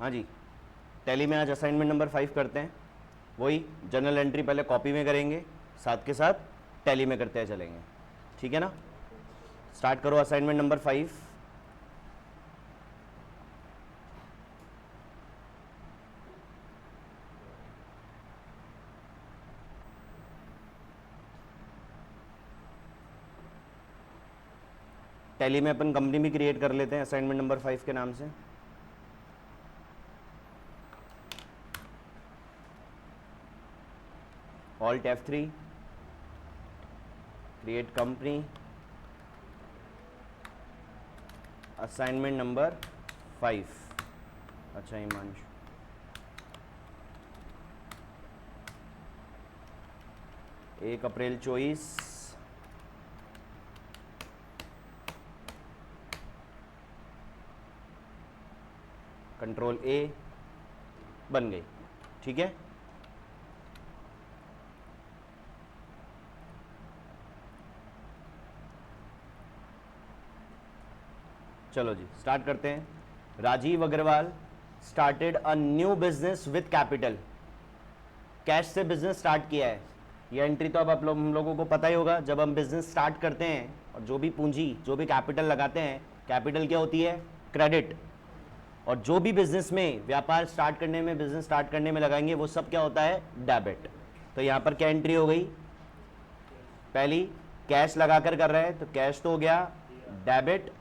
हाँ जी, टैली में आज असाइनमेंट नंबर 5 करते हैं। वही जनरल एंट्री पहले कॉपी में करेंगे, साथ के साथ टैली में करते चलेंगे, ठीक है ना। स्टार्ट करो असाइनमेंट नंबर 5। टैली में अपन कंपनी भी क्रिएट कर लेते हैं असाइनमेंट नंबर 5 के नाम से। Alt F3, create company, assignment number 5। अच्छा हिमांशु, एक अप्रैल 24, कंट्रोल ए, बन गई, ठीक है। चलो जी स्टार्ट करते हैं। Rajiv Agarwal started a new business with capital. Cash से बिजनेस स्टार्ट किया है। ये एंट्री तो अब हम लोगों को पता ही होगा। जब हम बिजनेस स्टार्ट करते हैं और जो भी पूंजी, जो भी कैपिटल लगाते हैं, कैपिटल क्या होती है? क्रेडिट। और जो भी बिजनेस में, व्यापार स्टार्ट करने में, बिजनेस स्टार्ट करने में लगाएंगे, वो सब क्या होता है? डेबिट। तो यहाँ पर क्या एंट्री हो गई? पहली कैश लगाकर कर रहे हैं तो कैश तो हो गया डेबिट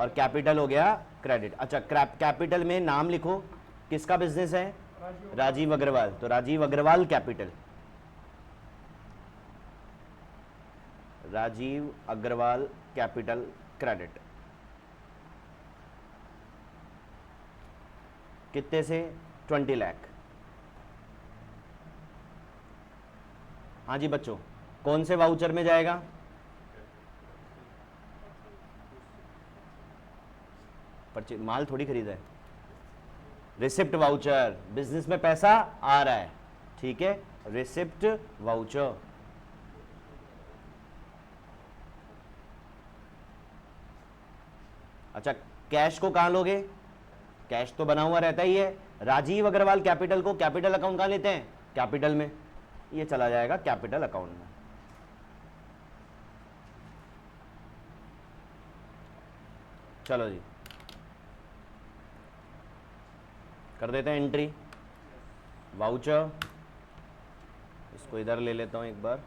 और कैपिटल हो गया क्रेडिट। अच्छा, कैपिटल में नाम लिखो, किसका बिजनेस है? राजीव अग्रवाल। तो Rajiv Agarwal capital, Rajiv Agarwal capital credit. कितने से? 20 लाख। हाँ जी बच्चों, कौन से वाउचर में जाएगा? माल थोड़ी खरीदा है, रिसिप्ट वाउचर। बिजनेस में पैसा आ रहा है, ठीक है, रिसिप्ट वाउचर। अच्छा, कैश को कहां लोगे? कैश तो बना हुआ रहता ही है। राजीव अग्रवाल कैपिटल को कैपिटल अकाउंट कहां लेते हैं? कैपिटल में। ये चला जाएगा कैपिटल अकाउंट में। चलो जी कर देते हैं एंट्री। वाउचर, इसको इधर ले लेता हूं एक बार।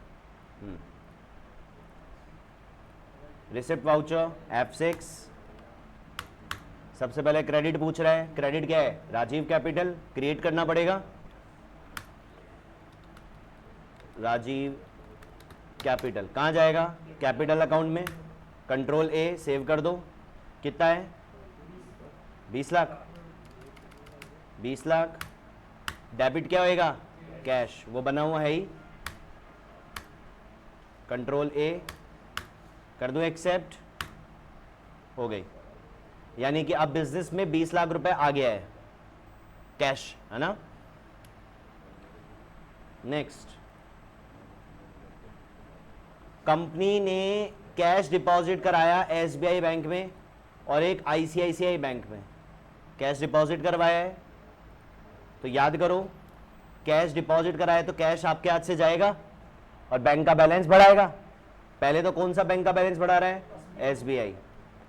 Receipt voucher F6। सबसे पहले क्रेडिट पूछ रहा है। क्रेडिट क्या है? राजीव कैपिटल। क्रिएट करना पड़ेगा, राजीव कैपिटल। कहां जाएगा? कैपिटल अकाउंट में। कंट्रोल ए, सेव कर दो। कितना है? 20 लाख। 20 लाख। डेबिट क्या होएगा? कैश, वो बना हुआ है ही। कंट्रोल ए कर दो, एक्सेप्ट। हो गई। यानी कि अब बिजनेस में 20 लाख रुपए आ गया है, कैश, है ना। नेक्स्ट, कंपनी ने कैश डिपॉजिट कराया एसबीआई बैंक में और एक आईसीआईसीआई बैंक में। कैश डिपॉजिट करवाया है तो याद करो, कैश डिपॉजिट कराया तो कैश आपके हाथ से जाएगा और बैंक का बैलेंस बढ़ाएगा। पहले तो कौन सा बैंक का बैलेंस बढ़ा रहा है? एसबीआई।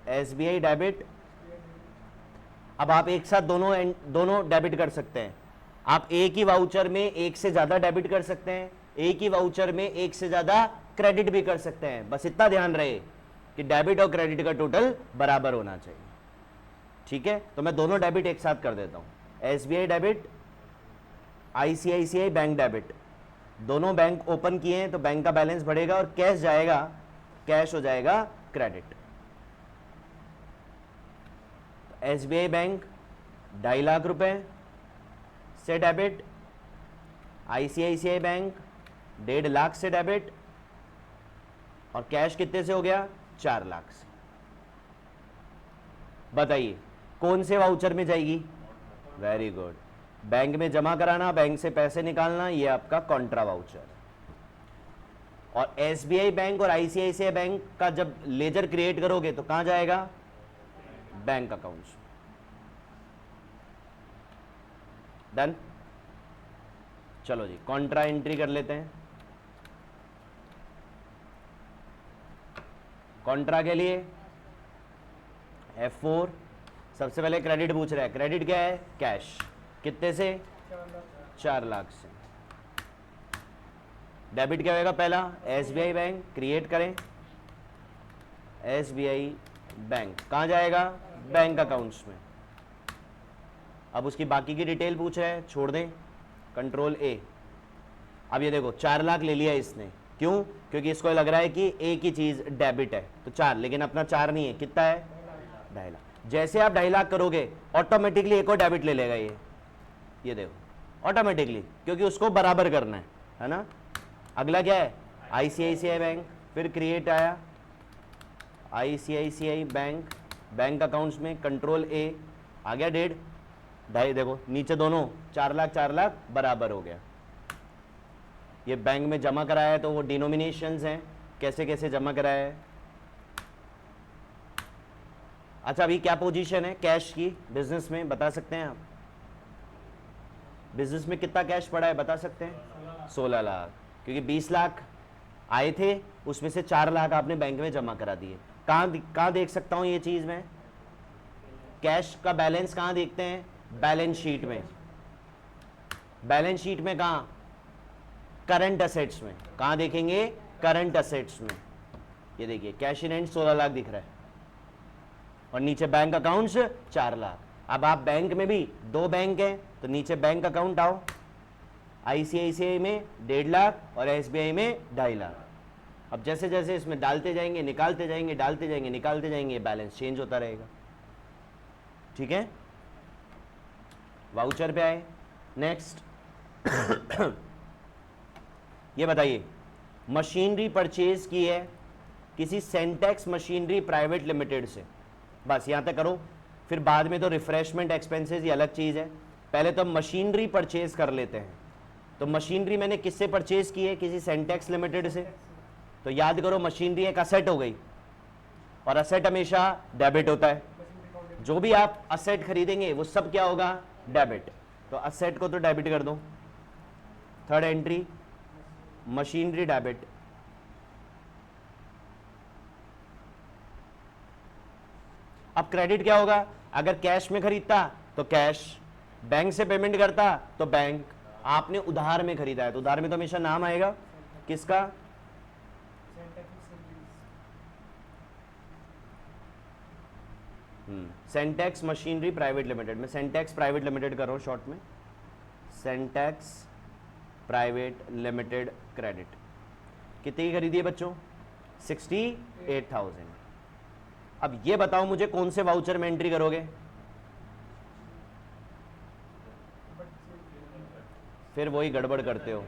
SBI debit. अब आप एक साथ दोनों डेबिट कर सकते हैं। आप एक ही वाउचर में एक से ज्यादा डेबिट कर सकते हैं, एक ही वाउचर में एक से ज्यादा क्रेडिट भी कर सकते हैं। बस इतना ध्यान रहे कि डेबिट और क्रेडिट का टोटल बराबर होना चाहिए, ठीक है। तो मैं दोनों डेबिट एक साथ कर देता हूं। SBI debit, ICICI bank debit. दोनों बैंक ओपन किए हैं तो बैंक का बैलेंस बढ़ेगा और कैश जाएगा, कैश हो जाएगा क्रेडिट। एसबीआई बैंक 2.5 लाख रुपए से डेबिट, आईसीआईसीआई बैंक 1.5 लाख से डेबिट और कैश कितने से हो गया? 4 लाख से। बताइए कौन से वाउचर में जाएगी? वेरी गुड, बैंक में जमा कराना, बैंक से पैसे निकालना, ये आपका कॉन्ट्रा वाउचर। और एसबीआई बैंक और आईसीआईसीआई बैंक का जब लेजर क्रिएट करोगे तो कहां जाएगा? Bank accounts. डन। चलो जी कॉन्ट्रा एंट्री कर लेते हैं। कॉन्ट्रा के लिए F4, सबसे पहले क्रेडिट पूछ रहा है। क्रेडिट क्या है? कैश। कितने से? 4 लाख से। डेबिट क्या होगा? पहला SBI बैंक, क्रिएट करें SBI बैंक। कहाँ जाएगा? बैंक अकाउंट्स में। अब उसकी बाकी की डिटेल पूछ रहा है, छोड़ दें, कंट्रोल A। अब ये देखो 4 लाख ले लिया इसने, क्यों? क्योंकि इसको लग रहा है कि एक ही चीज डेबिट है तो 4, लेकिन अपना 4 नहीं है, कितना है? 2.5 लाख। जैसे आप 2.5 लाख करोगे ऑटोमेटिकली एक और डेबिट ले लेगा ये देखो ऑटोमेटिकली, क्योंकि उसको बराबर करना है ना। अगला क्या है? ICICI बैंक, फिर क्रिएट आया ICICI बैंक, बैंक अकाउंट्स में कंट्रोल A। आ गया 1.5 देखो नीचे दोनों 4 लाख बराबर हो गया। ये बैंक में जमा कराया है तो वो डिनोमिनेशंस हैं, कैसे कैसे जमा कराया है। अच्छा अभी क्या पोजीशन है कैश की बिजनेस में, बता सकते हैं आप? बिजनेस में कितना कैश पड़ा है बता सकते हैं? 16 लाख, क्योंकि 20 लाख आए थे उसमें से 4 लाख आपने बैंक में जमा करा दिए। कहाँ देख सकता हूं ये चीज में? कैश का बैलेंस कहाँ देखते हैं? बैलेंस शीट में। बैलेंस शीट में कहाँ? करंट असेट्स में। कहाँ देखेंगे? करंट असेट्स में। ये देखिए कैश इन हैंड 16 लाख दिख रहा है और नीचे बैंक अकाउंट्स 4 लाख। अब आप बैंक में भी 2 बैंक हैं तो नीचे बैंक अकाउंट आओ, ICICI में 1.5 लाख और SBI में 2.5 लाख। अब जैसे जैसे इसमें डालते जाएंगे निकालते जाएंगे, डालते जाएंगे निकालते जाएंगे, बैलेंस चेंज होता रहेगा। ठीक है, वाउचर पे आए। नेक्स्ट ये बताइए, मशीनरी परचेज की है किसी सेंटेक्स मशीनरी प्राइवेट लिमिटेड से, बस यहां तक करो, फिर बाद में तो रिफ्रेशमेंट एक्सपेंसेस ये अलग चीज है। पहले तो मशीनरी परचेज कर लेते हैं। तो मशीनरी मैंने किससे परचेज की है? किसी सेंटेक्स लिमिटेड से। तो याद करो मशीनरी एक असेट हो गई और असेट हमेशा डेबिट होता है। जो भी आप असेट खरीदेंगे वो सब क्या होगा? डेबिट। तो असेट को तो डेबिट कर दो। Third entry machinery debit. अब क्रेडिट क्या होगा? अगर कैश में खरीदता तो कैश, बैंक से पेमेंट करता तो बैंक। आपने उधार में खरीदा है तो उधार में तो हमेशा नाम आएगा किसका? सेंटेक्स मशीनरी प्राइवेट लिमिटेड। मैं सेंटेक्स प्राइवेट लिमिटेड कर रहा हूं शॉर्ट में, सेंटेक्स प्राइवेट लिमिटेड क्रेडिट। कितनी की खरीदी है बच्चों? 68,000। अब ये बताओ मुझे कौन से वाउचर में एंट्री करोगे? फिर वही गड़बड़ करते हो।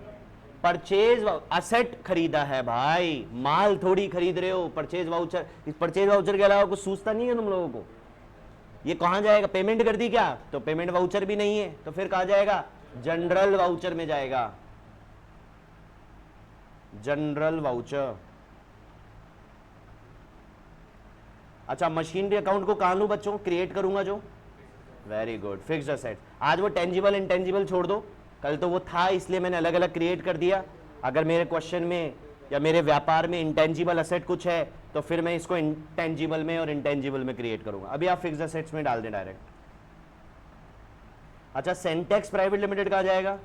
परचेज असेट खरीदा है भाई, माल थोड़ी खरीद रहे हो। परचेज वाउचर, इस परचेज वाउचर के अलावा कुछ सूझता नहीं है तुम लोगों को? ये कहां जाएगा? पेमेंट कर दी क्या? तो पेमेंट वाउचर भी नहीं है तो फिर कहां जाएगा? जनरल वाउचर में जाएगा। General voucher. अच्छा मशीनरी अकाउंट को कहां लूं बच्चों? क्रिएट करूंगा जो। Very good, fixed asset. आज वो टेंजिबल इंटेंजिबल छोड़ दो, कल तो वो था इसलिए मैंने अलग अलग क्रिएट कर दिया। अगर मेरे क्वेश्चन में या मेरे व्यापार में इंटेंजिबल असेट कुछ है तो फिर मैं इसको इंटेंजिबल में और इंटेंजिबल में क्रिएट करूंगा। अभी आप फिक्स्ड असेट्स में डाल दें डायरेक्ट। अच्छा सेंटेक्स प्राइवेट लिमिटेड कहा जाएगा?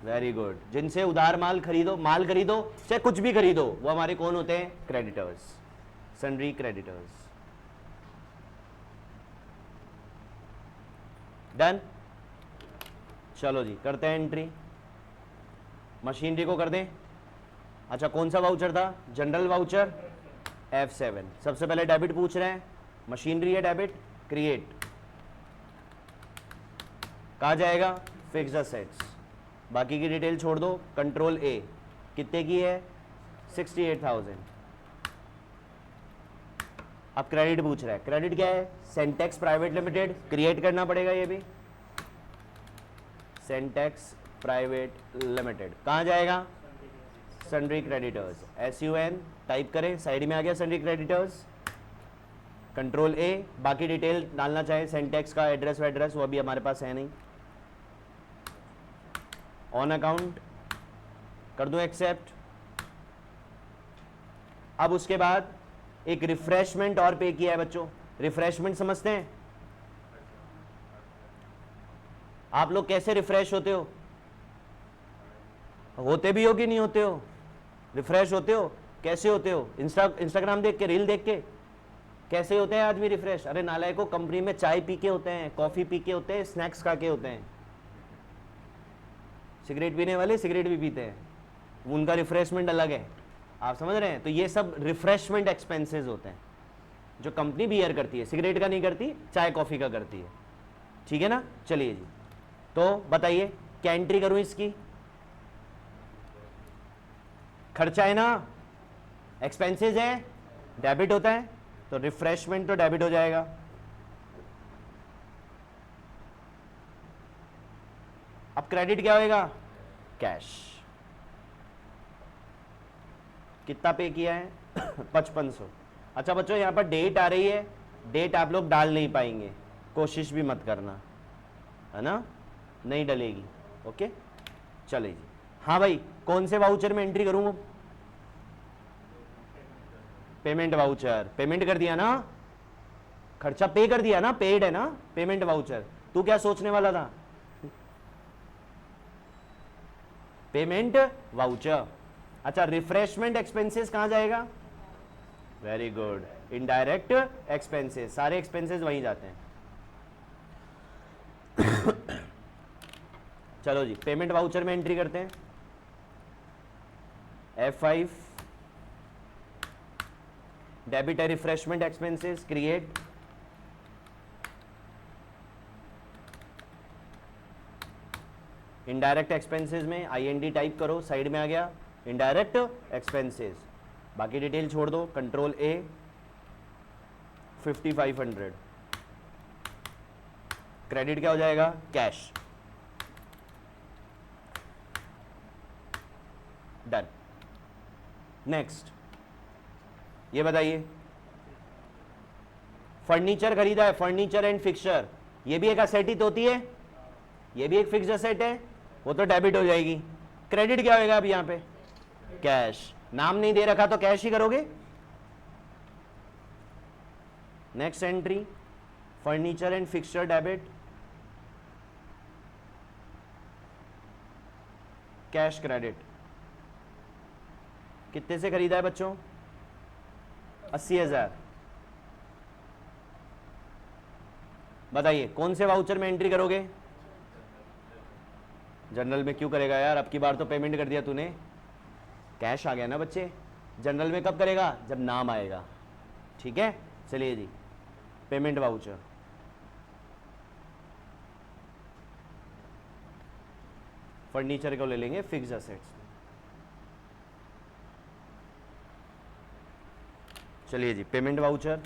Very good. जिनसे उधार माल खरीदो चाहे कुछ भी खरीदो, वो हमारे कौन होते हैं? Creditors, sundry creditors. डन। चलो जी करते हैं एंट्री। मशीनरी को कर दें। अच्छा कौन सा वाउचर था? General voucher F7। सबसे पहले डेबिट पूछ रहे हैं, मशीनरी है डेबिट, क्रिएट। कहा जाएगा? Fixed assets. बाकी की डिटेल छोड़ दो, कंट्रोल A। कितने की है? 68,000। अब क्रेडिट पूछ रहा है। क्रेडिट क्या है? सेंटेक्स प्राइवेट लिमिटेड, क्रिएट करना पड़ेगा ये भी, सेंटेक्स प्राइवेट लिमिटेड। कहां जाएगा? सन्ड्री क्रेडिटर्स, SUN टाइप करें, साइड में आ गया सन्ड्री क्रेडिटर्स, कंट्रोल A। बाकी डिटेल डालना चाहे सेंटेक्स का एड्रेस वो अभी हमारे पास है नहीं। ऑन अकाउंट कर दूं एक्सेप्ट। अब उसके बाद एक रिफ्रेशमेंट और पे किया है बच्चों। रिफ्रेशमेंट समझते हैं आप लोग? कैसे रिफ्रेश होते हो? होते भी हो कि नहीं होते हो? रिफ्रेश होते हो? कैसे होते हो? इंस्टाग्राम देख के, रील देख के? कैसे होते हैं आदमी रिफ्रेश? अरे नालायकों, कंपनी में चाय पी के होते हैं, कॉफी पी के होते हैं, स्नैक्स खा के होते हैं। सिगरेट पीने वाले सिगरेट भी पीते हैं, उनका रिफ्रेशमेंट अलग है। आप समझ रहे हैं? तो ये सब रिफ्रेशमेंट एक्सपेंसेस होते हैं जो कंपनी बियर करती है, सिगरेट का नहीं करती, चाय कॉफी का करती है। ठीक है ना? चलिए जी, तो बताइए क्या एंट्री करूं इसकी? खर्चा है ना, एक्सपेंसेस है, डेबिट होता है, तो रिफ्रेशमेंट तो डेबिट हो जाएगा। अब क्रेडिट क्या होएगा? कैश। कितना पे किया है? 5500। अच्छा बच्चों, यहां पर डेट आ रही है, डेट आप लोग डाल नहीं पाएंगे, कोशिश भी मत करना, है ना, नहीं डलेगी। ओके, चलिए जी। हाँ भाई, कौन से वाउचर में एंट्री करूंगा? Payment voucher. पेमेंट कर दिया ना, खर्चा पे कर दिया ना, पेड है ना पेमेंट वाउचर। तू क्या सोचने वाला था? Payment voucher. अच्छा, रिफ्रेशमेंट एक्सपेंसेस कहां जाएगा? Very good, indirect expenses. सारे एक्सपेंसेस वहीं जाते हैं। चलो जी, पेमेंट वाउचर में एंट्री करते हैं। F5 डेबिट है, refreshment expenses, create. Indirect expenses में IND टाइप करो, साइड में आ गया इनडायरेक्ट एक्सपेंसेस। बाकी डिटेल छोड़ दो, कंट्रोल A। 5500 क्रेडिट क्या हो जाएगा? कैश। डन। नेक्स्ट, ये बताइए, फर्नीचर खरीदा है, फर्नीचर एंड फिक्सचर, ये भी एक असेट ही तो होती है, ये भी एक फिक्स असेट है, वो तो डेबिट हो जाएगी। क्रेडिट क्या होएगा अब यहां पे? कैश। नाम नहीं दे रखा तो कैश ही करोगे। Next entry, furniture and fixture debit, cash credit. कितने से खरीदा है बच्चों? 80,000। बताइए कौन से वाउचर में एंट्री करोगे? जनरल में क्यों करेगा यार, अब की बार तो पेमेंट कर दिया तूने, कैश आ गया ना बच्चे। जनरल में कब करेगा? जब नाम आएगा। ठीक है, चलिए जी, पेमेंट वाउचर। फर्नीचर को ले लेंगे फिक्स असेट्स। चलिए जी, पेमेंट वाउचर,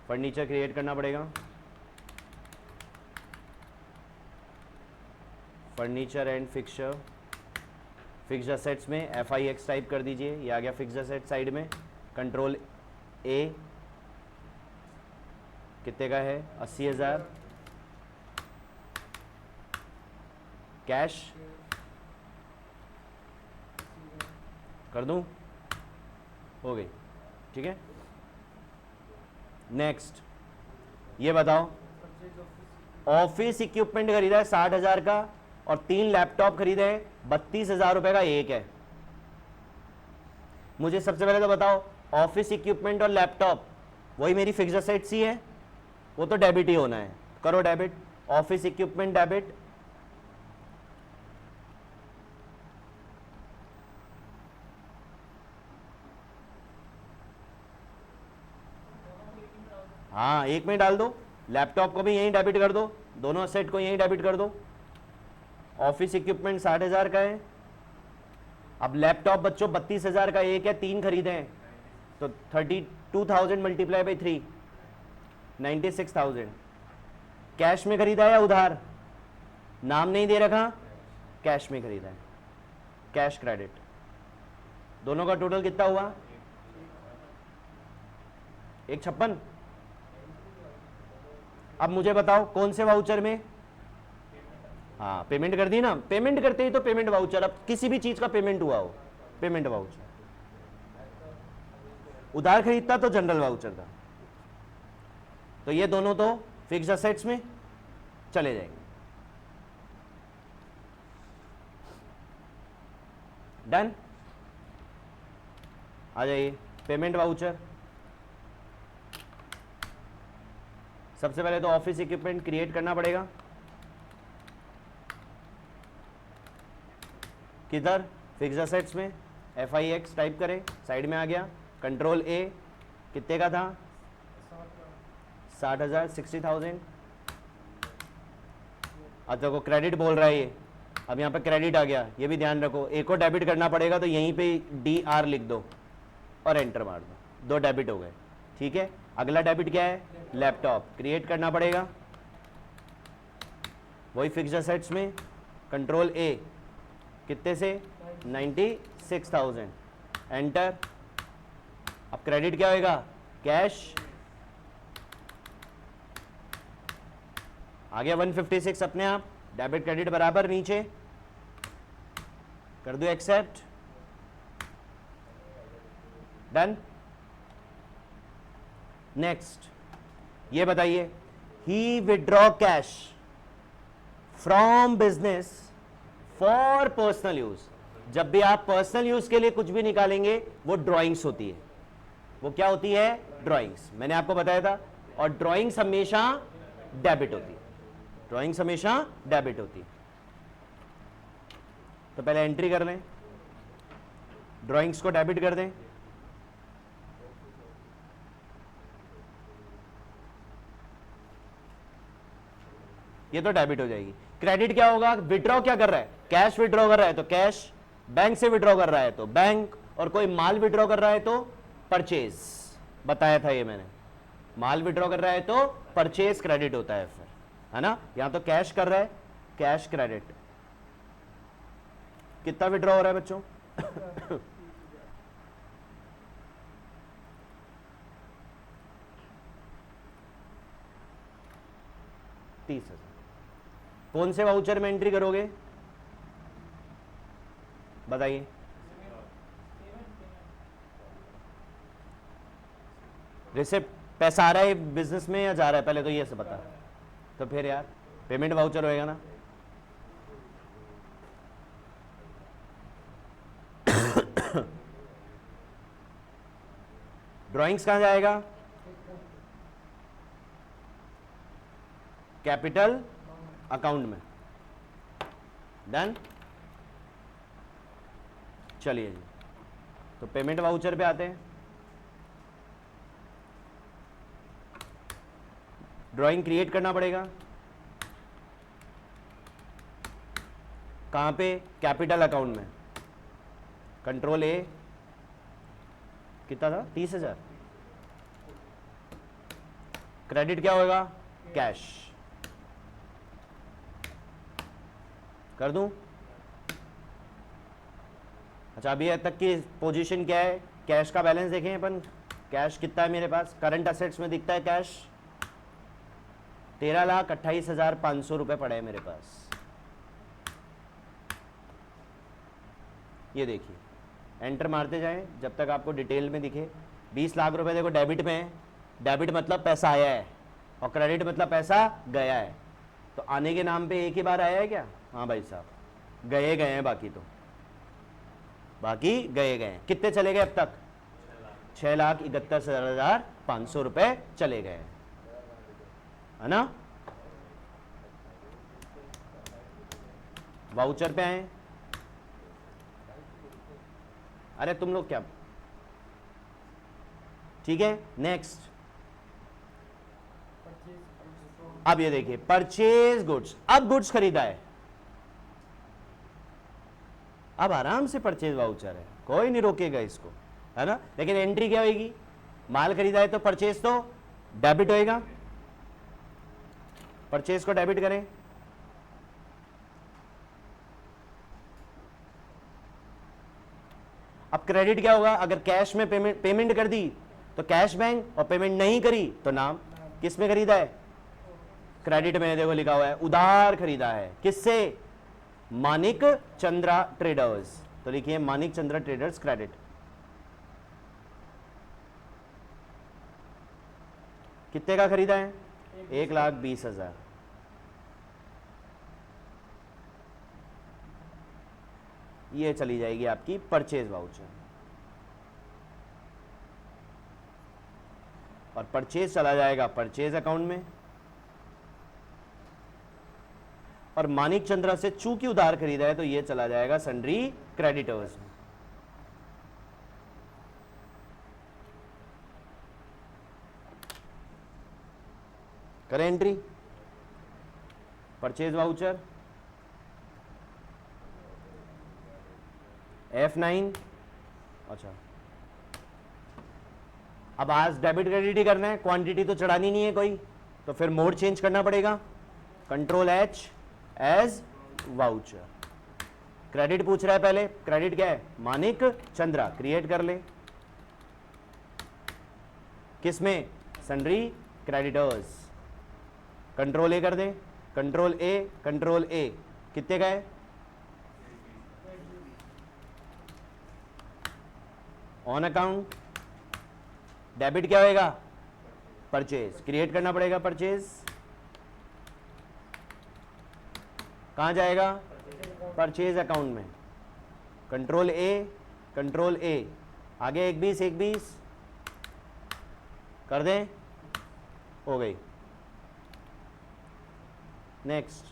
फर्नीचर क्रिएट करना पड़ेगा। Furniture and fixture, fix assets में FIX टाइप कर दीजिए, ये आ गया फिक्स असेट साइड में। कंट्रोल A, कितने का है? 80,000। कैश कर दूं? हो गई, ठीक है। नेक्स्ट, ये बताओ, ऑफिस इक्विपमेंट खरीदा है 60,000 का, और 3 लैपटॉप खरीदे हैं, 32,000 रुपए का एक है। मुझे सबसे पहले तो बताओ, ऑफिस इक्विपमेंट और लैपटॉप वही मेरी फिक्स असेट्स ही है, वो तो डेबिट ही होना है। करो डेबिट, ऑफिस इक्विपमेंट डेबिट, हाँ एक में डाल दो, लैपटॉप को भी यहीं डेबिट कर दो, दोनों असेट को यहीं डेबिट कर दो। ऑफिस इक्विपमेंट 60,000 का है। अब लैपटॉप बच्चों 32,000 का एक है, 3 खरीदे हैं, तो 32,000 मल्टीप्लाई बाई 3, 96,000। कैश में खरीदा है या उधार? नाम नहीं दे रखा, कैश में खरीदा है, कैश क्रेडिट। दोनों का टोटल कितना हुआ? 156। अब मुझे बताओ कौन से वाउचर में? हाँ पेमेंट कर दी ना, पेमेंट करते ही तो पेमेंट वाउचर, अब किसी भी चीज का पेमेंट हुआ हो पेमेंट वाउचर, उधार खरीदता तो जनरल वाउचर था। तो ये दोनों तो फिक्स्ड असेट्स में चले जाएंगे। डन, आ जाइए पेमेंट वाउचर। सबसे पहले तो ऑफिस इक्विपमेंट क्रिएट करना पड़ेगा। किधर? फिक्स्ड असेट्स में FIX टाइप करें, साइड में आ गया, कंट्रोल A, कितने का था? 60,000, 60,000। अच्छा को क्रेडिट बोल रहा है ये, अब यहाँ पे क्रेडिट आ गया, ये भी ध्यान रखो। एक को डेबिट करना पड़ेगा तो यहीं पे DR लिख दो और एंटर मार दो, 2 डेबिट हो गए। ठीक है, अगला डेबिट क्या है? लैपटॉप क्रिएट करना पड़ेगा, वही फिक्स्ड असेट्स में कंट्रोल A, कितने से? 96,000, एंटर। अब क्रेडिट क्या होएगा? कैश आ गया 156 अपने आप, डेबिट क्रेडिट बराबर नीचे कर दो, एक्सेप्ट, डन। नेक्स्ट ये बताइए, he withdraw cash from business for personal use. जब भी आप पर्सनल यूज के लिए कुछ भी निकालेंगे वो ड्राइंग्स होती है, वो क्या होती है? ड्राइंग्स, मैंने आपको बताया था। और ड्राइंग्स हमेशा डेबिट होती है, ड्राइंग्स हमेशा डेबिट होती है। तो पहले एंट्री कर लें, ड्राइंग्स को डेबिट कर दें। ये तो डेबिट हो जाएगी। क्रेडिट क्या होगा? विड्रॉ क्या कर रहा है? कैश विड्रॉ कर रहा है तो कैश, बैंक से विड्रॉ कर रहा है तो बैंक, और कोई माल विड्रॉ कर रहा है तो परचेज, बताया था ये मैंने। माल विड्रॉ कर रहा है तो परचेज क्रेडिट होता है फिर, है ना। यहां तो कैश कर रहा है, कैश क्रेडिट। कितना विड्रॉ हो रहा है बच्चों? 30,000। कौन से वाउचर में एंट्री करोगे बताइए? रिसिप्ट, पैसा आ रहा है बिजनेस में या जा रहा है? पहले तो ये से बता, तो फिर यार पेमेंट वाउचर होएगा ना। ड्राइंग्स कहां जाएगा? कैपिटल अकाउंट में, डन। चलिए जी, तो पेमेंट वाउचर पे आते हैं। ड्राइंग क्रिएट करना पड़ेगा, कहां पे? कैपिटल अकाउंट में, कंट्रोल A, कितना था? 30,000। क्रेडिट क्या होगा? कैश, कर दूं? अच्छा अभी तक की पोजीशन क्या है? कैश का बैलेंस देखें अपन, कैश कितना है मेरे पास? करंट असेट्स में दिखता है कैश 13,28,500 रुपए पड़े हैं मेरे पास। ये देखिए, एंटर मारते जाएं जब तक आपको डिटेल में दिखे। 20 लाख रुपए देखो डेबिट में है, डेबिट मतलब पैसा आया है, और क्रेडिट मतलब पैसा गया है। तो आने के नाम पे एक ही बार आया है क्या? हाँ भाई साहब, गए गए हैं, बाकी गए गए हैं। कितने चले गए अब तक? 6,71,500 रुपए चले गए, है ना। वाउचर पे आए, अरे तुम लोग क्या, ठीक है। नेक्स्ट, अब ये देखिए परचेज गुड्स, अब गुड्स खरीदा है, अब आराम से परचेज वाउचर है, कोई नहीं रोकेगा इसको, है ना। लेकिन एंट्री क्या होगी? माल खरीदा है तो परचेज तो डेबिट होएगा, परचेज को डेबिट करें। अब क्रेडिट क्या होगा? अगर कैश में पेमेंट कर दी तो कैश बैंक, और पेमेंट नहीं करी तो नाम। किस में खरीदा है? क्रेडिट में देखो लिखा हुआ है उधार खरीदा है, किससे? मानिक चंद्रा ट्रेडर्स। तो लिखिए मानिक चंद्रा ट्रेडर्स क्रेडिट। कितने का खरीदा है? 1,20,000। ये चली जाएगी आपकी परचेज वाउचर, और परचेज चला जाएगा परचेज अकाउंट में, और मानिक चंद्रा से चूंकि उधार खरीदा है तो ये चला जाएगा सन्ड्री क्रेडिटर्स में। करें एंट्री परचेज वाउचर F9। अच्छा, अब आज डेबिट क्रेडिट ही करना है, क्वांटिटी तो चढ़ानी नहीं है कोई, तो फिर मोड चेंज करना पड़ेगा। Control H as voucher. Credit पूछ रहा है पहले, क्रेडिट क्या है? मानिक चंद्रा, क्रिएट कर ले। किसमें? Sundry creditors. कंट्रोल A कर दे, कंट्रोल A, कितने का है? ऑन अकाउंट डेबिट क्या होएगा? परचेज, क्रिएट करना पड़ेगा परचेज। कहां जाएगा? परचेज अकाउंट में। कंट्रोल A, आगे 21 कर दें, हो गई। Next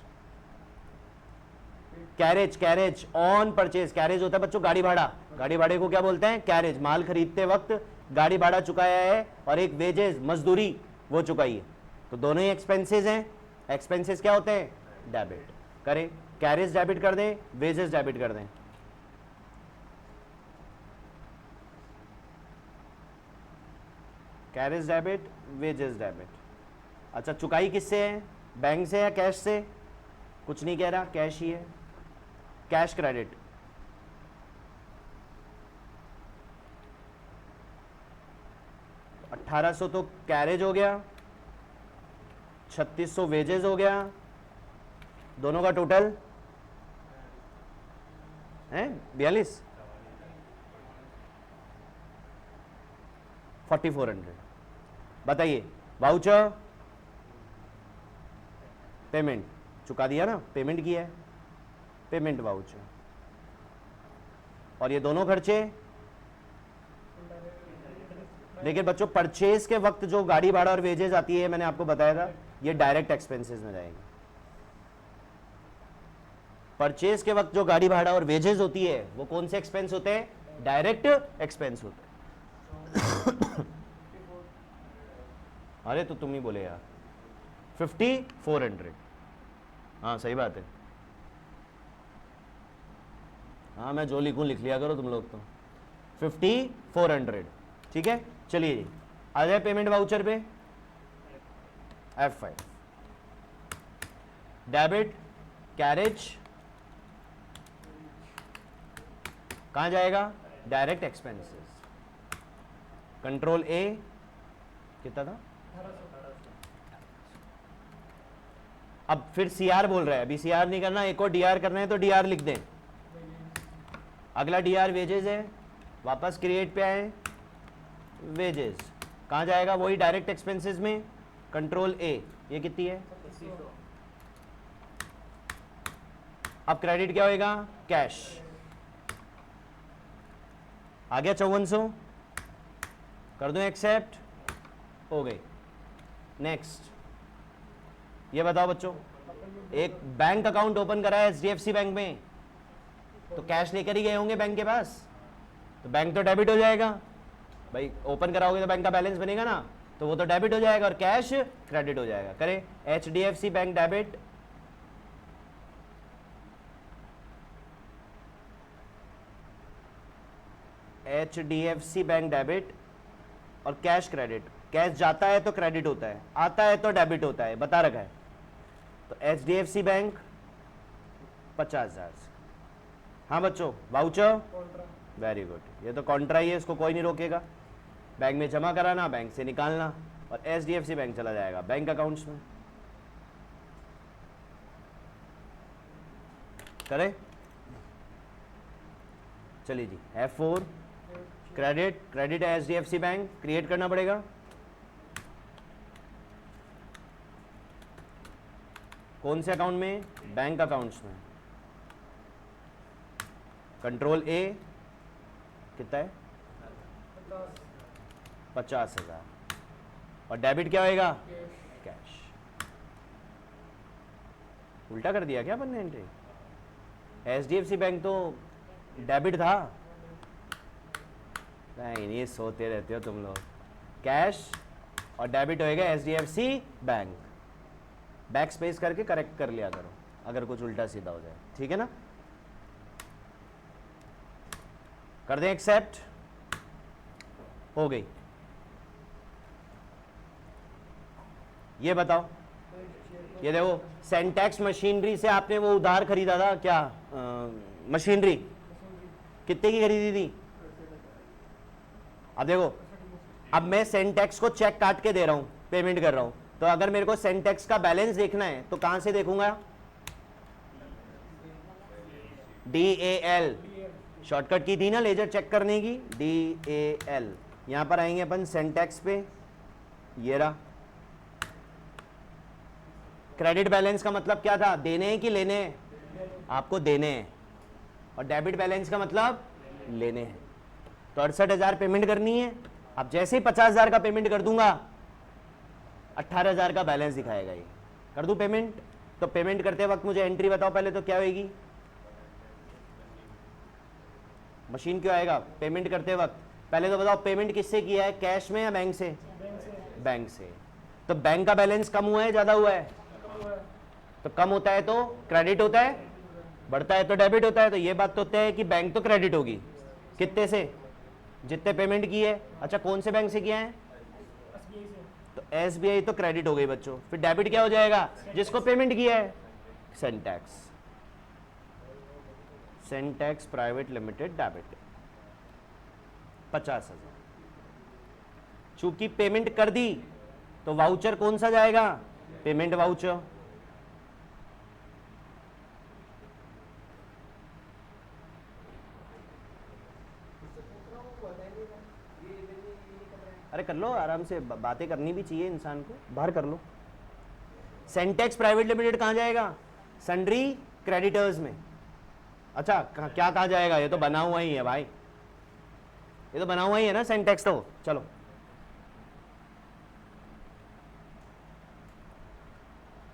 carriage on purchase. Carriage होता है बच्चों गाड़ी भाड़ा, गाड़ी भाड़े को क्या बोलते हैं? कैरेज। माल खरीदते वक्त गाड़ी भाड़ा चुकाया है और एक वेजेस मजदूरी वो चुकाई है, तो दोनों ही एक्सपेंसेस हैं। एक्सपेंसेस क्या होते हैं? डेबिट। करें, कैरेज डेबिट कर दें, वेजेस डेबिट कर दें। Carriage debit, wages debit. अच्छा, चुकाई किससे है? बैंक से या कैश से? कुछ नहीं कह रहा, कैश ही है। Cash credit. तो 1800 तो कैरेज हो गया, 3600 वेजेस हो गया, दोनों का टोटल है 42, 4400। बताइए, वाउचर पेमेंट चुका दिया ना, पेमेंट किया है, पेमेंट वाउचर। और ये दोनों खर्चे, लेकिन बच्चों परचेज के वक्त जो गाड़ी भाड़ा और वेजेस आती है, मैंने आपको बताया था, ये डायरेक्ट एक्सपेंसेस में जाएगी। परचेज के वक्त जो गाड़ी भाड़ा और वेजेस होती है वो कौन से एक्सपेंस होते हैं? डायरेक्ट एक्सपेंस होते हैं। अरे तो तुम ही बोले यार, 5400। हाँ सही बात है, हाँ मैं जो लिखूं लिख लिया करो तुम लोग तो। 5400, ठीक है। चलिए जी, आ जाए पेमेंट वाउचर पे। F5 डेबिट कैरेज, कहां जाएगा? Direct expenses. कंट्रोल A, कितना था? अब फिर CR बोल रहा है, अभी CR नहीं करना, एक और DR करना है तो DR लिख दें। अगला DR वेजेस है, वापस क्रिएट पे आए, वेजेस कहां जाएगा? वही डायरेक्ट एक्सपेंसेस में। कंट्रोल A, ये कितनी है? अब क्रेडिट क्या होएगा? कैश। आ गया 5400, कर दो एक्सेप्ट, हो गई। नेक्स्ट, ये बताओ बच्चों, एक बैंक अकाउंट ओपन करा है HDFC बैंक में, तो कैश लेकर ही गए होंगे बैंक के पास, तो बैंक तो डेबिट हो जाएगा भाई। ओपन कराओगे तो बैंक का बैलेंस बनेगा ना, तो वो तो डेबिट हो जाएगा और कैश क्रेडिट हो जाएगा। करें, HDFC bank debit, HDFC bank debit और कैश क्रेडिट। कैश जाता है तो क्रेडिट होता है, आता है तो डेबिट होता है, बता रखा है। तो HDFC बैंक 50,000। हाँ बच्चों, वाउचर, वेरी गुड, ये तो कॉन्ट्रा ही है, इसको कोई नहीं रोकेगा। बैंक में जमा कराना, बैंक से निकालना, और HDFC बैंक चला जाएगा बैंक अकाउंट्स में। करें, चलिए जी। F4 क्रेडिट, क्रेडिट है HDFC बैंक, क्रिएट करना पड़ेगा। कौन से अकाउंट में? बैंक अकाउंट्स में। कंट्रोल A, कितना है? 50,000। और डेबिट क्या होएगा? कैश। उल्टा कर दिया क्या अपन ने एंट्री? HDFC बैंक तो डेबिट था। नहीं, सोते रहते हो तुम लोग। कैश और डेबिट होएगा HDFC बैंक। बैक स्पेस करके करेक्ट कर लिया करो अगर कुछ उल्टा सीधा हो जाए, ठीक है ना। कर दें एक्सेप्ट, हो गई। ये बताओ, ये देखो सेंटेक्स मशीनरी से आपने वो उधार खरीदा था क्या? मशीनरी कितने की खरीदी थी? अब देखो, अब मैं सेंटेक्स को चेक काट के दे रहा हूं, पेमेंट कर रहा हूं, तो अगर मेरे को सेंटेक्स का बैलेंस देखना है तो कहां से देखूंगा? DAL शॉर्टकट की थी ना लेजर चेक करने की, DAL। यहां पर आएंगे अपन सेंटेक्स पे, ये रहा। क्रेडिट बैलेंस का मतलब क्या था? देने हैं कि लेने हैं? आपको देने हैं। और डेबिट बैलेंस का मतलब लेने हैं। तो 68,000 पेमेंट करनी है। अब जैसे ही 50,000 का पेमेंट कर दूंगा 18,000 का बैलेंस दिखाएगा ये। कर दूं पेमेंट? तो पेमेंट करते वक्त मुझे एंट्री बताओ पहले तो क्या होगी? मशीन क्यों आएगा पेमेंट करते वक्त? पहले तो बताओ पेमेंट किससे किया है, कैश में या बैंक से? बैंक से। तो बैंक का बैलेंस कम हुआ है ज्यादा हुआ है? तो कम होता है तो क्रेडिट होता है, बढ़ता है तो डेबिट होता है। तो ये बात तो तय है कि बैंक तो क्रेडिट होगी। कितने से? जितने पेमेंट की है। अच्छा कौन से बैंक से किया है? तो SBI तो क्रेडिट हो गई बच्चों। फिर डेबिट क्या हो जाएगा? जिसको पेमेंट किया है। सेंटेक्स, सेंटेक्स प्राइवेट लिमिटेड डेबिट 50,000। चूंकि पेमेंट कर दी तो वाउचर कौन सा जाएगा? Payment voucher. अरे कर लो आराम से, बातें करनी भी चाहिए इंसान को, बाहर कर लो। सेंटेक्स प्राइवेट लिमिटेड कहां जाएगा? सन्ड्री क्रेडिटर्स में। अच्छा क्या कहा जाएगा? ये तो बना हुआ ही है भाई, ये तो बना हुआ ही है ना सेंटेक्स तो। चलो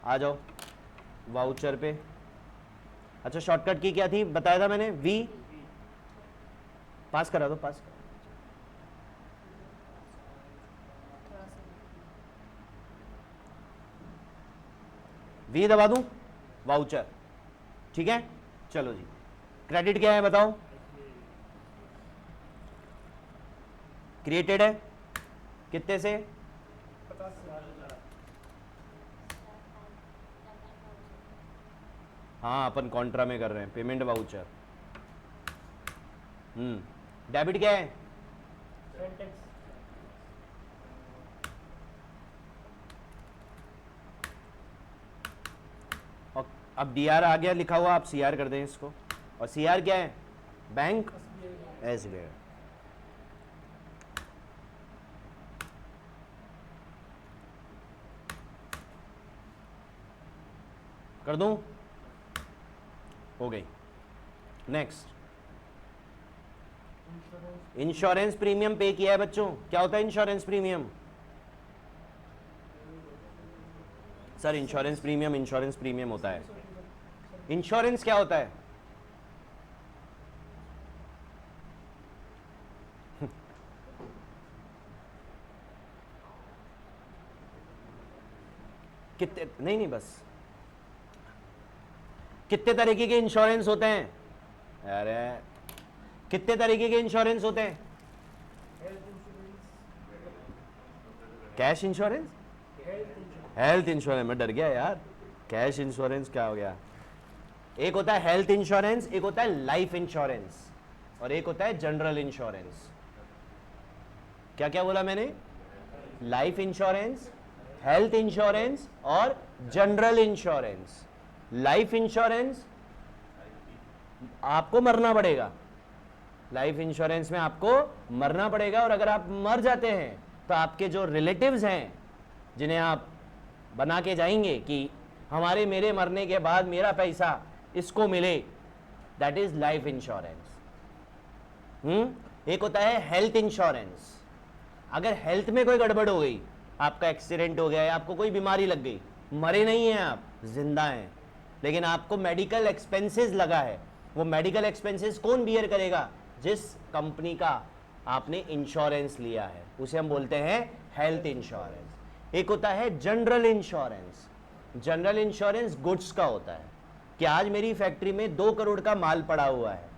आ जाओ वाउचर पे। अच्छा शॉर्टकट की क्या थी बताया था मैंने? V। पास करा दो, पास करा। V दबा दूं, वाउचर, ठीक है। चलो जी, क्रेडिट क्या है बताओ? क्रिएटेड है कितने से? 50,000। हाँ अपन कॉन्ट्रा में कर रहे हैं, पेमेंट वाउचर। डेबिट क्या है? सेंटेक्स। और अब DR आ गया लिखा हुआ, आप CR कर दें इसको। और CR क्या है? Bank SBI। कर दूं? हो गई। नेक्स्ट, इंश्योरेंस प्रीमियम पे किया है बच्चों। क्या होता है insurance premium? Sir insurance premium होता है। इंश्योरेंस क्या होता है? कितने, नहीं बस कितने तरीके के इंश्योरेंस होते हैं? अरे कितने तरीके के इंश्योरेंस होते हैं? कैश इंश्योरेंस, हेल्थ इंश्योरेंस, मैं डर गया यार, कैश इंश्योरेंस क्या हो गया? एक होता है हेल्थ इंश्योरेंस, एक होता है लाइफ इंश्योरेंस, और एक होता है जनरल इंश्योरेंस। क्या क्या बोला मैंने? लाइफ इंश्योरेंस, हेल्थ इंश्योरेंस और जनरल इंश्योरेंस। लाइफ इंश्योरेंस आपको मरना पड़ेगा, लाइफ इंश्योरेंस में आपको मरना पड़ेगा। और अगर आप मर जाते हैं तो आपके जो रिलेटिव्स हैं जिन्हें आप बना के जाएंगे कि हमारे मेरे मरने के बाद मेरा पैसा इसको मिले, दैट इज लाइफ इंश्योरेंस। एक होता है हेल्थ इंश्योरेंस। अगर हेल्थ में कोई गड़बड़ हो गई, आपका एक्सीडेंट हो गया है, आपको कोई बीमारी लग गई, मरे नहीं हैं आप, जिंदा हैं, लेकिन आपको मेडिकल एक्सपेंसेस लगा है, वो मेडिकल एक्सपेंसेस कौन बियर करेगा? जिस कंपनी का आपने इंश्योरेंस लिया है, उसे हम बोलते हैं हेल्थ इंश्योरेंस। एक होता है general insurance. General insurance goods का होता है कि आज मेरी फैक्ट्री में 2 करोड़ का माल पड़ा हुआ है,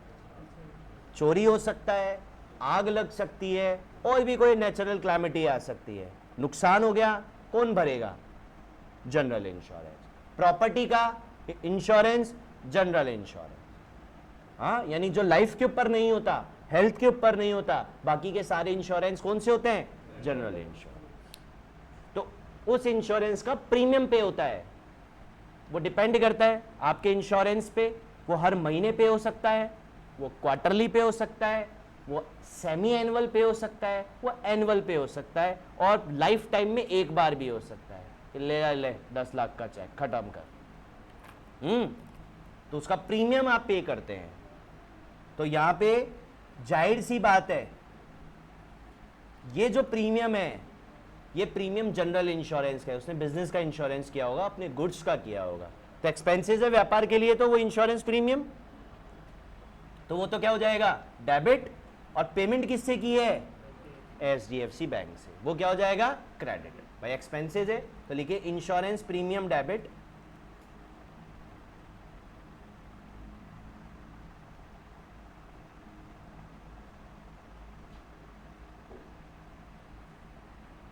चोरी हो सकता है, आग लग सकती है, और भी कोई नेचुरल क्लैमिटी आ सकती है, नुकसान हो गया, कौन भरेगा? General insurance. प्रॉपर्टी का इंश्योरेंस, जनरल इंश्योरेंस। हाँ, यानी जो लाइफ के ऊपर नहीं होता, हेल्थ के ऊपर नहीं होता, बाकी के सारे इंश्योरेंस कौन से होते हैं? General insurance. तो उस इंश्योरेंस का प्रीमियम पे होता है, वो डिपेंड करता है आपके इंश्योरेंस पे। वो हर महीने पे हो सकता है, वो क्वार्टरली पे हो सकता है, वो सेमी एनुअल पे हो सकता है, वो एनुअल पे हो सकता है, और लाइफ टाइम में एक बार भी हो सकता है कि ले 10 लाख का चेक खत्म कर। तो उसका प्रीमियम आप पे करते हैं। तो यहां पे जाहिर सी बात है, ये जो प्रीमियम है, ये प्रीमियम जनरल इंश्योरेंस का है। उसने बिजनेस का इंश्योरेंस किया होगा, अपने गुड्स का किया होगा, तो एक्सपेंसेस है व्यापार के लिए, तो वो इंश्योरेंस प्रीमियम, तो वो तो क्या हो जाएगा? डेबिट। और पेमेंट किससे की है? HDFC बैंक से, वो क्या हो जाएगा? क्रेडिट। भाई एक्सपेंसेस है तो लिखिए इंश्योरेंस प्रीमियम डेबिट,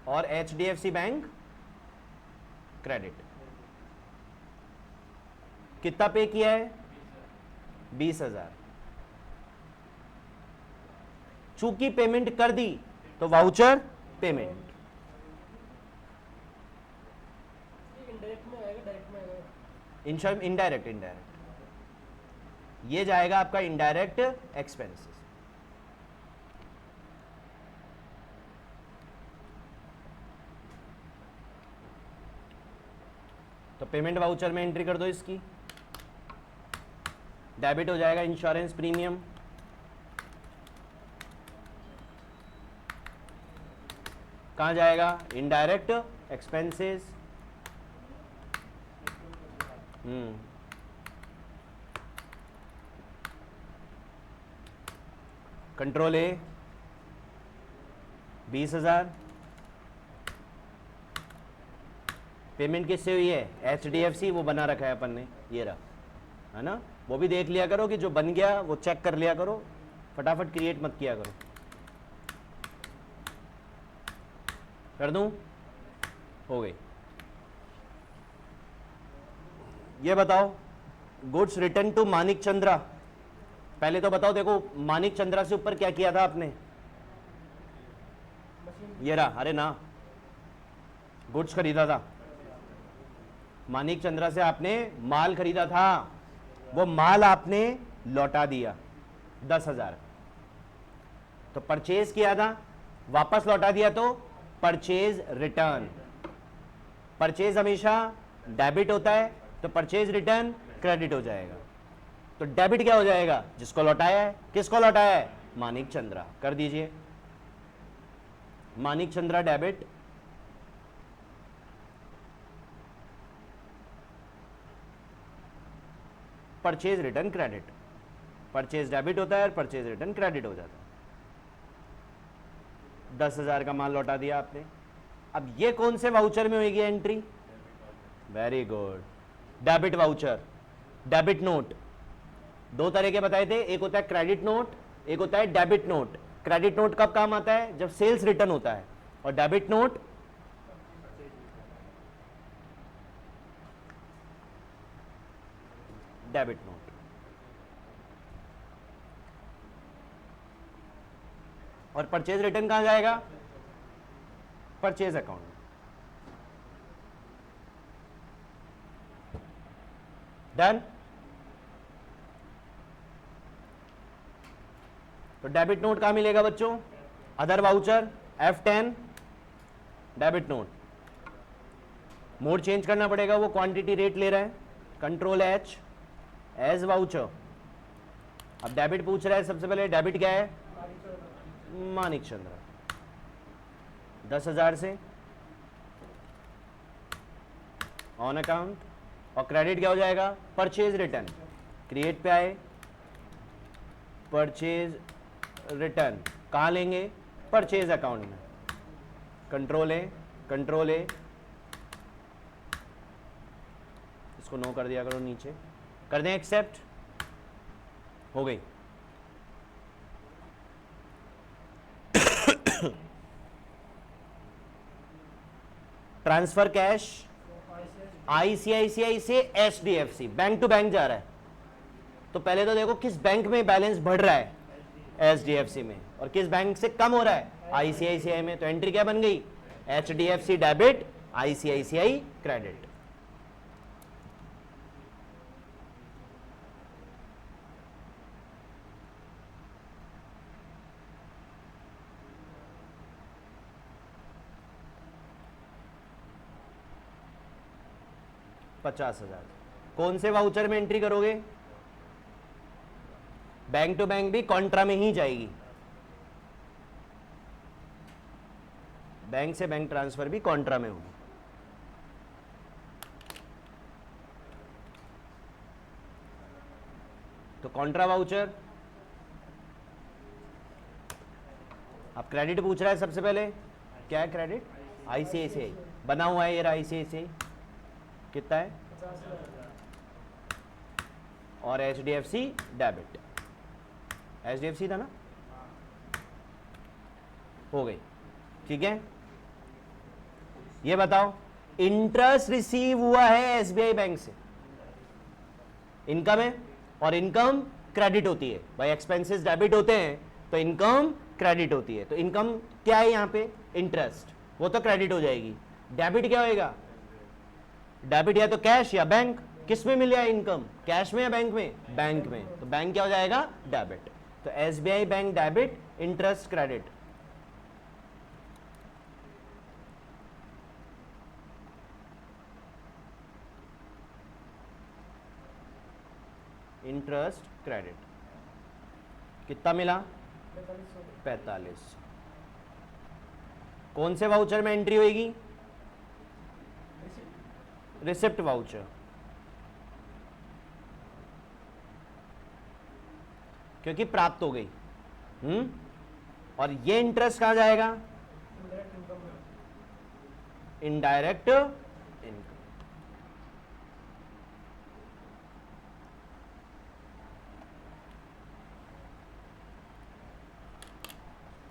और HDFC बैंक क्रेडिट। कितना पे किया है? 20,000। चूंकि पेमेंट कर दी तो वाउचर पेमेंट। इनडायरेक्ट में आएगा, डायरेक्ट में आएगा? इनडायरेक्ट, ये जाएगा आपका इनडायरेक्ट एक्सपेंसेस। तो पेमेंट वाउचर में एंट्री कर दो इसकी, डेबिट हो जाएगा इंश्योरेंस प्रीमियम, कहां जाएगा? Indirect expenses. कंट्रोल ए 20,000। पेमेंट किससे हुई है? HDFC, वो बना रखा है अपन ने, ये रहा, है ना? वो भी देख लिया करो कि जो बन गया वो चेक कर लिया करो, फटाफट क्रिएट मत किया करो। कर दूं? हो गई। ये बताओ, goods return to Manik Chandra, पहले तो बताओ, देखो मानिक चंद्रा से ऊपर क्या किया था आपने? ये रहा, अरे ना, गुड्स खरीदा था, मानिक चंद्रा से आपने माल खरीदा था, वो माल आपने लौटा दिया 10,000। तो परचेज किया था, वापस लौटा दिया, तो परचेज रिटर्न। परचेज हमेशा डेबिट होता है, तो परचेज रिटर्न क्रेडिट हो जाएगा। तो डेबिट क्या हो जाएगा? जिसको लौटाया है। किसको लौटाया है? मानिक चंद्रा। कर दीजिए Manik Chandra debit, purchase return credit. Purchase debit होता है और परचेज रिटर्न क्रेडिट हो जाता है। 10,000 का माल लौटा दिया आपने। अब ये कौन से वाउचर में होगी entry? Very good, debit voucher. Debit note दो तरह के बताए थे, एक होता है क्रेडिट नोट, एक होता है डेबिट नोट। क्रेडिट नोट कब काम आता है? जब सेल्स रिटर्न होता है, और डेबिट नोट डेबिट नोट। और परचेज रिटर्न कहां जाएगा? परचेज अकाउंट में। डन। तो डेबिट नोट कहाँ मिलेगा बच्चों? Other voucher F10 debit note. Mode change करना पड़ेगा, वो क्वांटिटी रेट ले रहा है, कंट्रोल H एज वाउचर। अब डेबिट पूछ रहा है, सबसे पहले डेबिट क्या है? मानिक चंद्र 10,000 से ऑन अकाउंट। और क्रेडिट क्या हो जाएगा? Purchase return. क्रिएट पे आए, परचेज रिटर्न कहाँ लेंगे? परचेज अकाउंट में। कंट्रोल ए, कंट्रोल ए, इसको नो कर दिया करो, नीचे कर दें एक्सेप्ट, हो गई। ट्रांसफर कैश आईसीआईसीआई से एचडीएफसी, बैंक टू बैंक जा रहा है। तो पहले तो देखो किस बैंक में बैलेंस बढ़ रहा है? एचडीएफसी में। और किस बैंक से कम हो रहा है? आईसीआईसीआई में। तो एंट्री क्या बन गई? HDFC debit, ICICI credit. $50,000 कौन से वाउचर में एंट्री करोगे? बैंक टू बैंक भी कॉन्ट्रा में ही जाएगी, बैंक से बैंक ट्रांसफर भी कॉन्ट्रा में होगी। तो कॉन्ट्रा वाउचर, अब क्रेडिट पूछ रहा है सबसे पहले, क्या है क्रेडिट? आईसीआईसीआई बना हुआ है, ये रहा आईसीआईसीआई, कितना है? 50,000। और एचडीएफसी डेबिट, एचडीएफसी था ना, हो गई। ठीक है, ये बताओ इंटरेस्ट रिसीव हुआ है एसबीआई बैंक से, इनकम है, और इनकम क्रेडिट होती है भाई, एक्सपेंसेस डेबिट होते हैं तो इनकम क्रेडिट होती है। तो इनकम क्या है यहाँ पे? इंटरेस्ट, वो तो क्रेडिट हो जाएगी। डेबिट क्या होएगा? डेबिट या तो कैश या बैंक। किस में मिले इनकम? कैश में या बैंक में? बैंक में। तो बैंक क्या हो जाएगा? डेबिट। तो SBI bank debit, interest credit. Interest credit कितना मिला? 45। कौन से वाउचर में एंट्री होगी? रिसिप्ट वाउचर, क्योंकि प्राप्त हो गई। और ये इंटरेस्ट कहां जाएगा? Indirect income.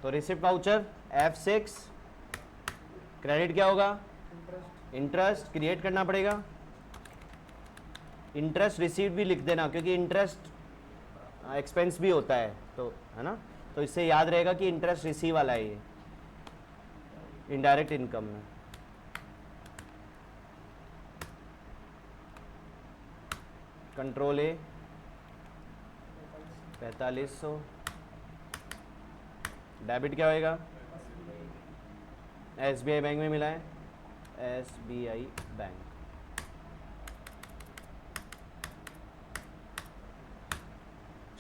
तो रिसिप्ट वाउचर F6, क्रेडिट क्या होगा? इंटरेस्ट क्रिएट करना पड़ेगा। इंटरेस्ट रिसीव्ड भी लिख देना, क्योंकि इंटरेस्ट एक्सपेंस भी होता है, तो है ना, तो इससे याद रहेगा कि इंटरेस्ट रिसीव वाला है ये इनडायरेक्ट इनकम में। कंट्रोल ए 4500। डेबिट क्या होएगा? एसबीआई बैंक में मिला है, एसबीआई बैंक।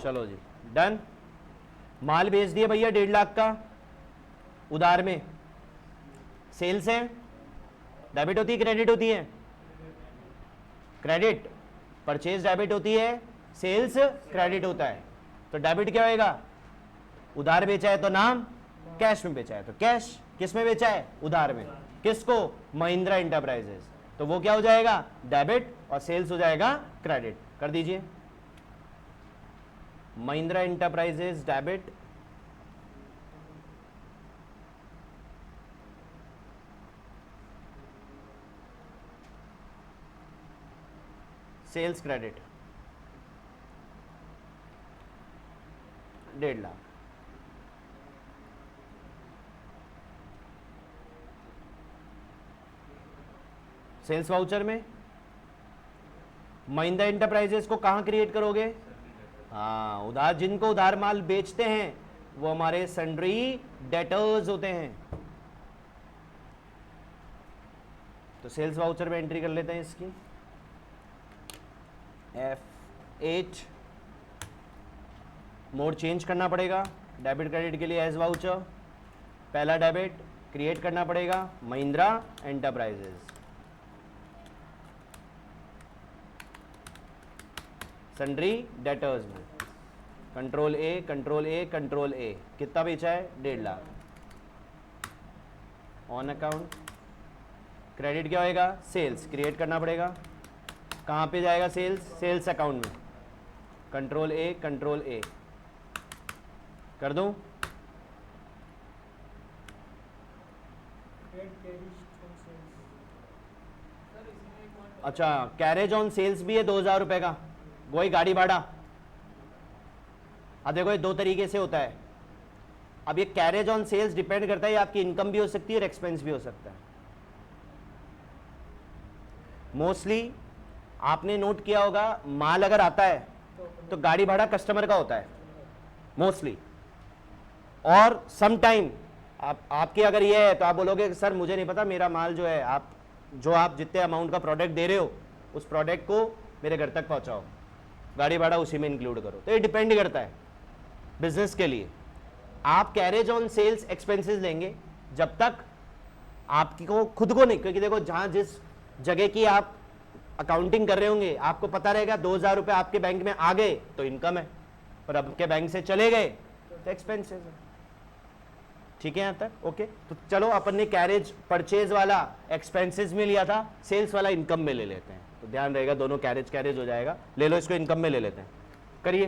चलो जी डन। माल बेच दिया भैया 1.5 लाख का उधार में, सेल्स है, डेबिट होती है क्रेडिट होती है? क्रेडिट। परचेज डेबिट होती है, सेल्स क्रेडिट होता है। तो डेबिट क्या होएगा? उधार बेचा है तो नाम, कैश में बेचा है तो कैश। किस में बेचा है? उधार में। किसको? महिंद्रा इंटरप्राइजेस। तो वो क्या हो जाएगा? डेबिट, और सेल्स हो जाएगा क्रेडिट। कर दीजिए, Mahindra enterprises debit, sales credit 1.5 lakh. Sales voucher में महिंद्रा इंटरप्राइजेस को कहां क्रिएट करोगे? हाँ, उधार, जिनको उधार माल बेचते हैं वो हमारे सन्ड्री डेटर्स होते हैं। तो सेल्स वाउचर में एंट्री कर लेते हैं इसकी, F8 मोड चेंज करना पड़ेगा डेबिट क्रेडिट के लिए एज वाउचर। पहला डेबिट क्रिएट करना पड़ेगा महिंद्रा एंटरप्राइजेज, सन्ड्री डेटर्स में कंट्रोल ए कंट्रोल ए कंट्रोल ए। कितना बेचा है? 1.5 लाख। ऑन अकाउंट क्रेडिट क्या होएगा? सेल्स क्रिएट करना पड़ेगा। कहाँ पे जाएगा सेल्स? सेल्स अकाउंट में कंट्रोल ए कर दूं? अच्छा, कैरेज ऑन सेल्स भी है 2000 रुपए का, वही गाड़ी भाड़ा। अब देखो ये दो तरीके से होता है। अब ये कैरेज ऑन सेल्स डिपेंड करता है, आपकी इनकम भी हो सकती है और एक्सपेंस भी हो सकता है। मोस्टली आपने नोट किया होगा, माल अगर आता है तो गाड़ी भाड़ा कस्टमर का होता है मोस्टली। और सम टाइम आपके अगर ये है तो आप बोलोगे कि सर मुझे नहीं पता, मेरा माल जो है आप जितने अमाउंट का प्रोडक्ट दे रहे हो उस प्रोडक्ट को मेरे घर तक पहुंचाओ, गाड़ी भाड़ा उसी में इंक्लूड करो। तो ये डिपेंड करता है बिजनेस के लिए। आप कैरेज ऑन सेल्स एक्सपेंसेस लेंगे जब तक आपको खुद को नहीं, क्योंकि देखो जहां जिस जगह की आप अकाउंटिंग कर रहे होंगे आपको पता रहेगा 2000 रुपए आपके बैंक में आ गए तो इनकम है, और आपके बैंक से चले गए तो एक्सपेंसेस है। ठीक है यहां तक? ओके। तो चलो अपन ने कैरेज परचेज वाला एक्सपेंसेस में लिया था, सेल्स वाला इनकम में ले लेते हैं। तो ध्यान रहेगा दोनों कैरेज हो जाएगा। ले लो इसको, इनकम में ले लेते हैं। करिए।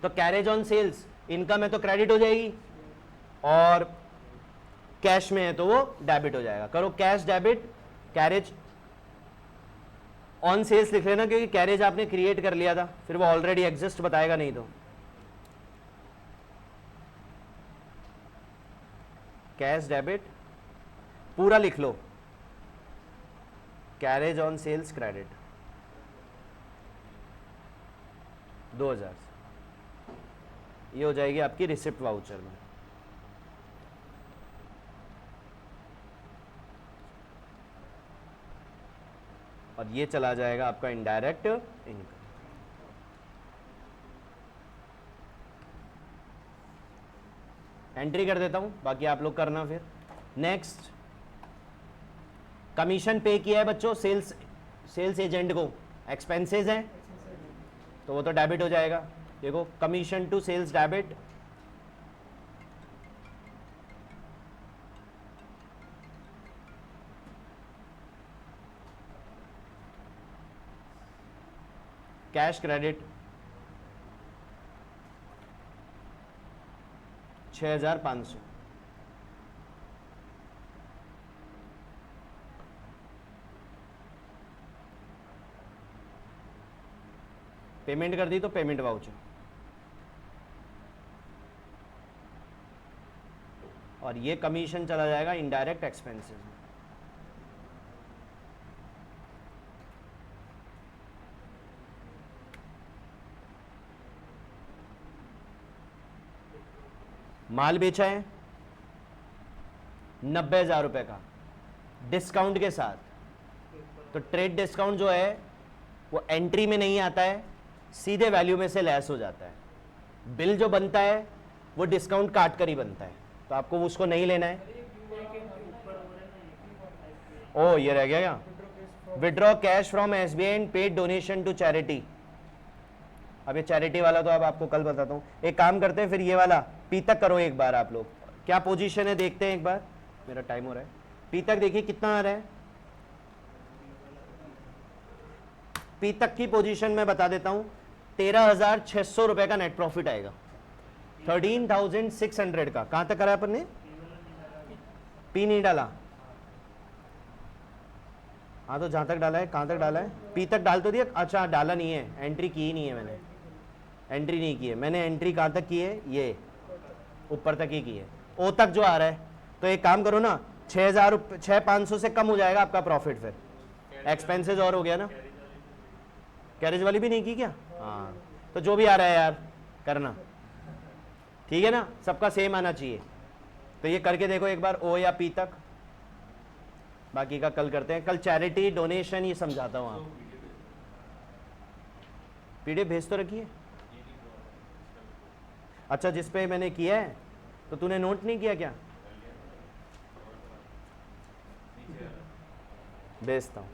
तो कैरेज ऑन सेल्स इनकम है तो क्रेडिट हो जाएगी, और कैश में है तो वो डेबिट हो जाएगा। करो cash debit carriage on sales लिख लेना, क्योंकि कैरेज आपने क्रिएट कर लिया था, फिर वो ऑलरेडी एग्जिस्ट बताएगा नहीं तो। कैश डेबिट पूरा लिख लो, कैरेज ऑन सेल्स क्रेडिट 2000, ये हो जाएगी आपकी रिसिप्ट वाउचर में। और ये चला जाएगा आपका इनडायरेक्ट इनकम। एंट्री कर देता हूं, बाकी आप लोग करना फिर। नेक्स्ट, कमीशन पे किया है बच्चों सेल्स एजेंट को, एक्सपेंसेस हैं तो वो तो डेबिट हो जाएगा। देखो commission to sales debit, cash credit 6500, payment कर दी तो पेमेंट वाउचर, और ये कमीशन चला जाएगा इनडायरेक्ट एक्सपेंसेस में। माल बेचा है 90,000 रुपए का डिस्काउंट के साथ, तो ट्रेड डिस्काउंट जो है वो एंट्री में नहीं आता है, सीधे वैल्यू में से लेस हो जाता है। बिल जो बनता है वो डिस्काउंट काट कर ही बनता है, तो आपको उसको नहीं लेना है। ओ ये रह गया क्या? Withdraw cash from SBI and paid donation to charity. अब ये चैरिटी वाला तो अब आपको कल बताता हूँ। एक काम करते हैं फिर, ये वाला पी तक करो एक बार आप लोग, क्या पोजीशन है देखते हैं एक बार। मेरा टाइम हो रहा है। पी तक देखिए कितना आ रहा है। पी तक की पोजीशन मैं बता देता हूं, 13,600 रुपए का नेट प्रॉफिट आएगा। 13,600 का। कहां तक करा अपन ने? पी नहीं डाला। हाँ तो जहां तक डाला है, कहां तक डाला है? पी तक डाल तो दिया। अच्छा डाला नहीं है, एंट्री की ही नहीं है मैंने, एंट्री नहीं की है मैंने। एंट्री कहां तक की है? ये ऊपर तक ही की है, ओ तक जो आ रहा है। तो एक काम करो ना, 6,500 से कम हो जाएगा आपका प्रॉफिट। फिर एक्सपेंसेस और हो गया ना। कैरेज वाली भी नहीं की क्या? हाँ, तो जो भी आ रहा है यार करना। ठीक है ना, सबका सेम आना चाहिए। तो ये करके देखो एक बार, ओ या पी तक, बाकी का कल करते हैं। कल चैरिटी डोनेशन ये समझाता हूँ। आप पीडीएफ भेज तो रखिए। अच्छा, जिस पे मैंने किया है तो तूने नोट नहीं किया क्या? भेजता हूँ।